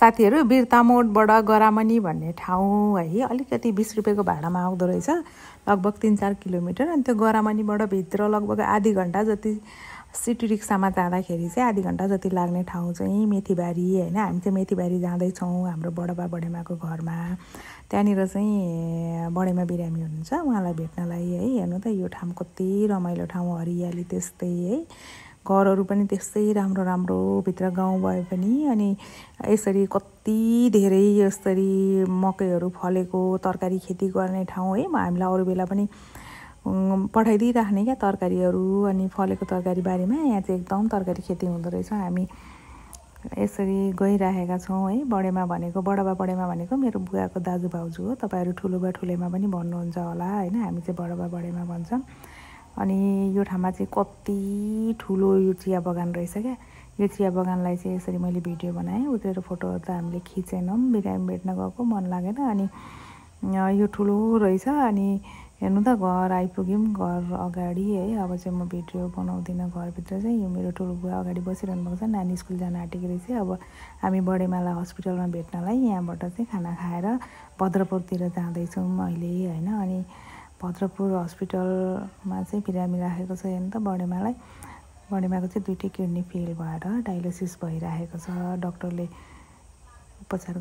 साथीहरू बिरतामोडबाट गरामनी भन्ने ठाउँ है अलिकति 20 रुपैयाँको भाडामा आउँदो रहेछ लगभग 3-4 किलोमिटर अनि त्यो गरामनीबाट भित्र लगभग आधी घण्टा जति सिटी रिक्सामा जाँदाखेरि चाहिँ आधी घण्टा जति लाग्ने ठाउँ चाहिँ मेथीबारी हैन हामी चाहिँ मेथीबारी जाँदै छौं हाम्रो बडबा बडेमाको घरमा त्यहाँनिर चाहिँ बडेमा बिरामी हुनुहुन्छ उहाँलाई भेट्नलाई है हेर्नु त यो ठाउँ कति रमाइलो ठाउँ हरियाली त्यस्तै है घरहरु पनि त्यस्तै राम्रो राम्रो भित्र गाउँ भए पनि अनि यसरी कति धेरै यसरी मकैहरु फलेको तरकारी खेती गर्ने ठाउँ है हामीलाई अरु बेला पनि पठाइदिइ राख्ने क्या तरकारीहरु अनि फलेको तरकारी बारीमा यहाँ चाहिँ एकदम तरकारी खेती हुँदो रहेछ हामी यसरी गइराखेका छौं है बडेमा भनेको बडबा बडेमा भनेको मेरो बुवाको दाजु भाउजू हो तपाईहरु ठुलोबा ठुलेमा पनि भन्नुहुन्छ होला हैन हामी चाहिँ बडबा बडेमा भन्छौं अनि यो ठाउँमा चाहिँ कति ठुलो यो चिया बगान रहेछ क्या यो चिया बगानलाई चाहिँ यसरी मैले भिडियो बनाएँ उतेर फोटोहरु त हामीले खिचेनौं बिरामी भेट्न गएको मन लागेन अनि यो ठुलो रहेछ अनि हेर्नु त घर आइपुग्यौं घर अगाडि है अब चाहिँ म भिडियो बनाउँदिन घर भित्र चाहिँ यो मेरो ठुलो बुवा अगाडि बसिरहनु भएको छ नानी स्कुल जान आँटेको रहेछ अब हामी बडेमाला हस्पिटलमा भेट्नलाई यहाँबाट चाहिँ खाना खाएर भद्रपुरतिर जाँदै छौं अहिले हैन अनि भद्रपुर हस्पिटलमा चाहिँ बिरामी राखेको छ हेर्नु त बडेमाको चाहिँ दुईटै किडनी फेल भएर डायलिसिस भइराखेको छ डाक्टरले उपचार